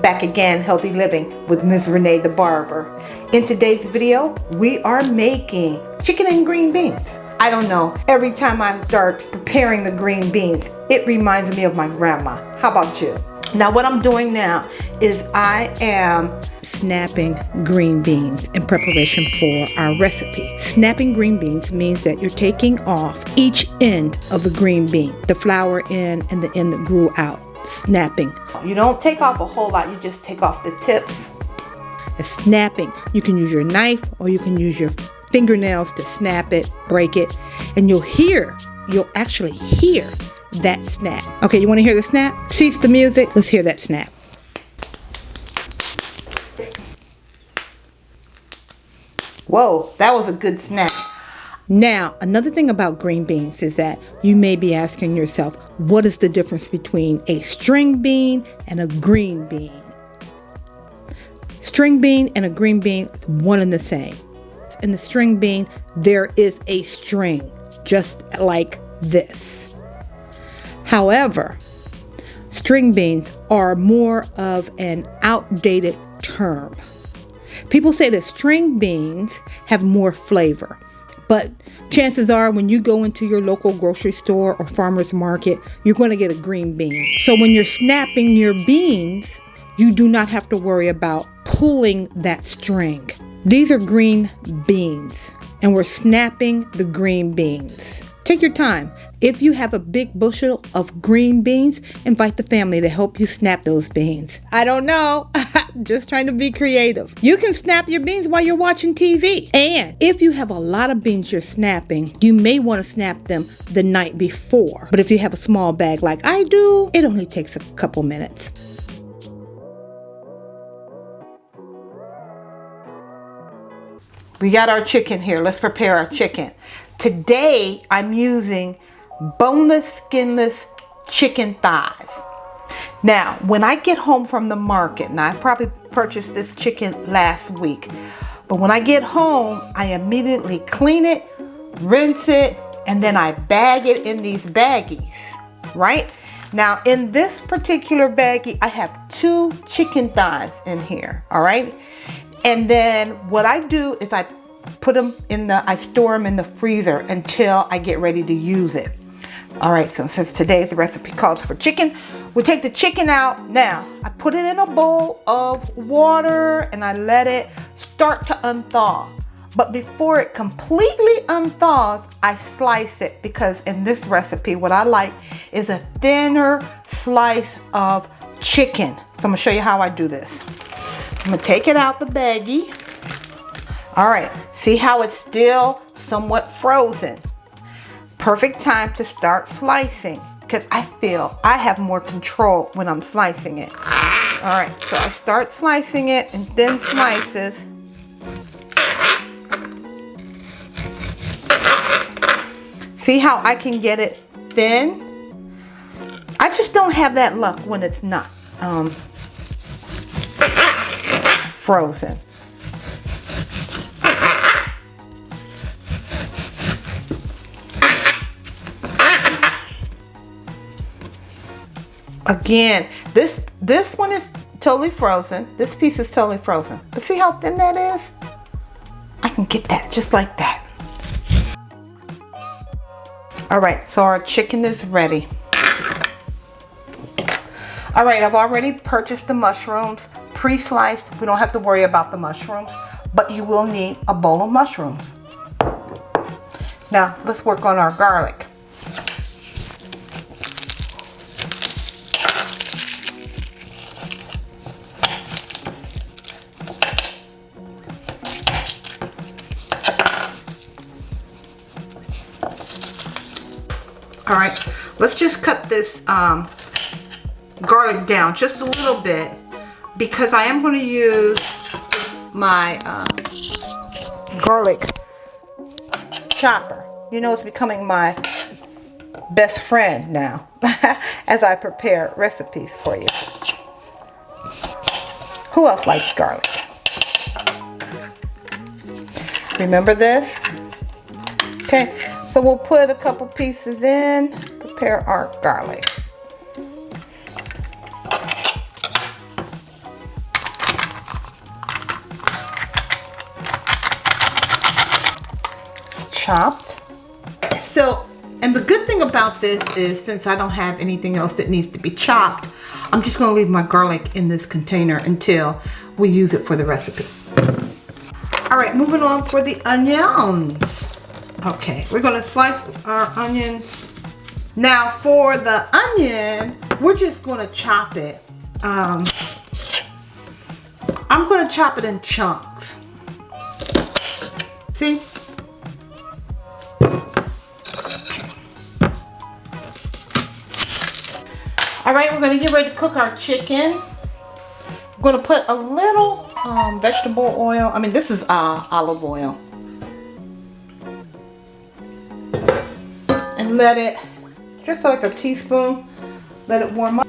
Back again, Healthy Living with Ms. Renee the Barber. In today's video, we are making chicken and green beans. I don't know, every time I start preparing the green beans, it reminds me of my grandma. How about you? Now what I'm doing now is I am snapping green beans in preparation for our recipe. Snapping green beans means that you're taking off each end of the green bean, the flower end and the end that grew out. Snapping. You don't take off a whole lot, you just take off the tips. It's snapping. You can use your knife or you can use your fingernails to snap it, break it, and you'll actually hear that snap. Okay, you want to hear the snap? Cease the music. Let's hear that snap. Whoa, that was a good snap. Now, another thing about green beans is that you may be asking yourself, what is the difference between a string bean and a green bean? String bean and a green bean is one and the same. In the string bean, there is a string, just like this. However, string beans are more of an outdated term. People say that string beans have more flavor, but chances are when you go into your local grocery store or farmer's market, you're going to get a green bean. So when you're snapping your beans, you do not have to worry about pulling that string. These are green beans, and we're snapping the green beans. Take your time. If you have a big bushel of green beans, invite the family to help you snap those beans. I don't know. Just trying to be creative. You can snap your beans while you're watching TV. And if you have a lot of beans you're snapping, you may want to snap them the night before. But if you have a small bag like I do, it only takes a couple minutes. We got our chicken here. Let's prepare our chicken. Today, I'm using boneless, skinless chicken thighs. Now, when I get home from the market, now I probably purchased this chicken last week, but when I get home, I immediately clean it, rinse it, and then I bag it in these baggies, right? Now, in this particular baggie, I have 2 chicken thighs in here, all right? And then what I do is I store them in the freezer until I get ready to use it. All right, so since today's recipe calls for chicken, we'll take the chicken out. Now, I put it in a bowl of water and I let it start to unthaw. But before it completely unthaws, I slice it because in this recipe, what I like is a thinner slice of chicken. So I'm gonna show you how I do this. I'm gonna take it out the baggie. All right, see how it's still somewhat frozen. Perfect time to start slicing because I feel I have more control when I'm slicing it. All right, so I start slicing it in thin slices. See how I can get it thin? I just don't have that luck when it's not frozen. Again, this one is totally frozen. This piece is totally frozen. But see how thin that is? I can get that just like that. All right, so our chicken is ready. All right, I've already purchased the mushrooms, pre-sliced. We don't have to worry about the mushrooms, but you will need a bowl of mushrooms. Now, let's work on our garlic. All right, let's just cut this garlic down just a little bit because I am going to use my garlic chopper. You know, it's becoming my best friend now as I prepare recipes for you. Who else likes garlic? Remember this? Okay, so we'll put a couple pieces in, prepare our garlic. chopped. So, and the good thing about this is, since I don't have anything else that needs to be chopped, I'm just going to leave my garlic in this container until we use it for the recipe. All right, moving on for the onions. Okay, we're going to slice our onion. Now for the onion, we're just going to chop it. I'm going to chop it in chunks. See? All right, we're going to get ready to cook our chicken. I'm going to put a little vegetable oil. I mean, this is olive oil. And let it, just like a teaspoon, let it warm up.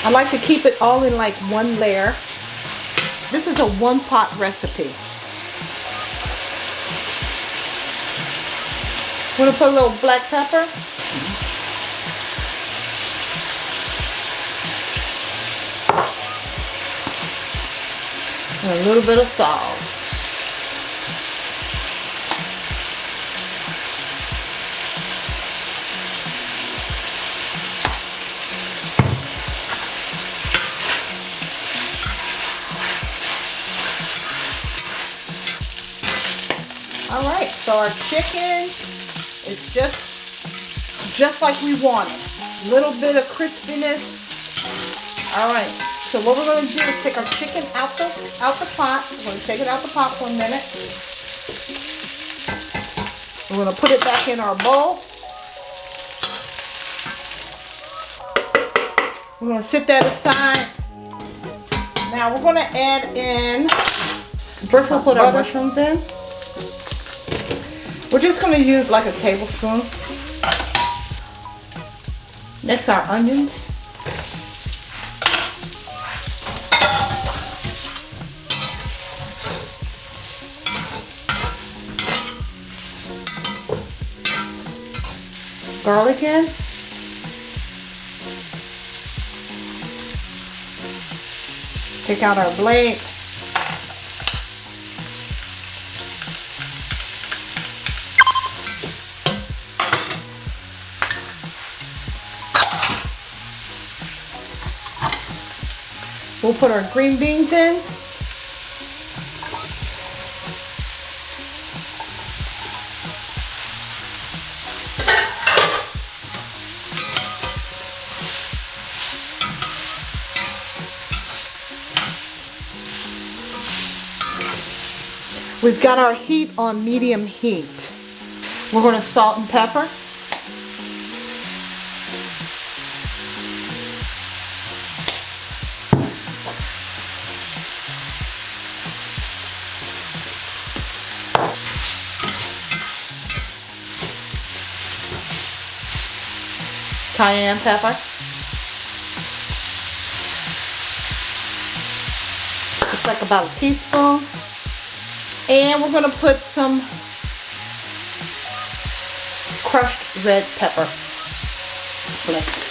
I like to keep it all in like one layer. This is a one-pot recipe. I'm going to put a little black pepper. And a little bit of salt. Alright, so our chicken is just like we want it. Little bit of crispiness. Alright, so what we're going to do is take our chicken out the pot. We're going to take it out the pot for a minute. We're going to put it back in our bowl. We're going to sit that aside. Now we're going to add in, first we'll put our mushrooms in. We're just going to use like a tablespoon. Next, our onions. Garlic in. Take out our blade. We'll put our green beans in. We've got our heat on medium heat. We're going to salt and pepper. Cayenne pepper. Just like about a teaspoon. And we're going to put some crushed red pepper flakes.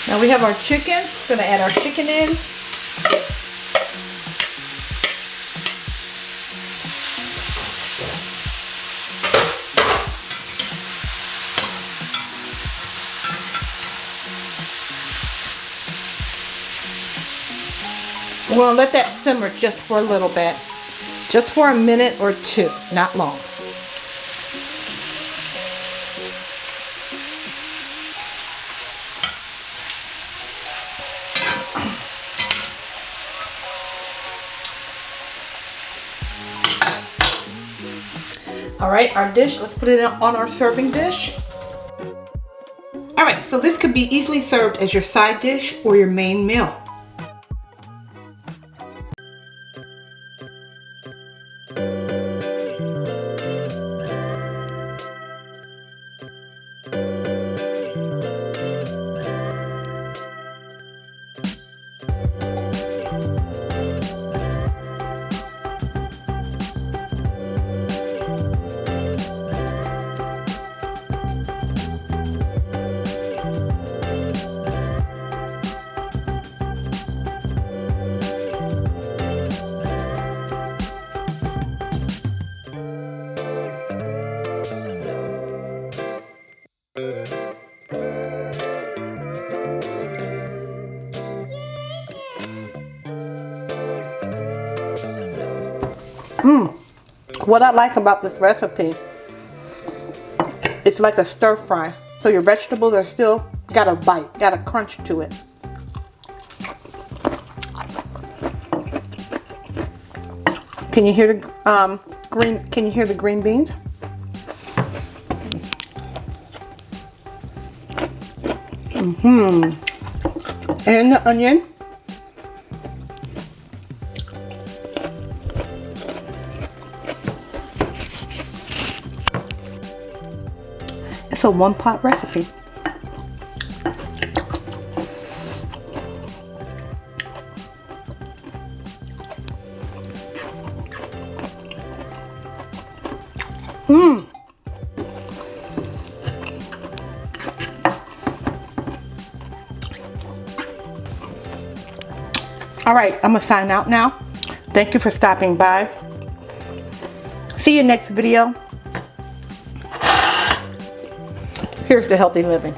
Now we have our chicken. We're going to add our chicken in. We're going to let that simmer just for a little bit. Just for a minute or two, not long. Alright, our dish, let's put it on our serving dish. Alright, so this could be easily served as your side dish or your main meal. What I like about this recipe, it's like a stir fry. So your vegetables are still got a bite, got a crunch to it. Can you hear the green? Can you hear the green beans? And the onion. It's a one-pot recipe. All right, I'm gonna sign out now. Thank you for stopping by. See you next video. Here's the healthy living.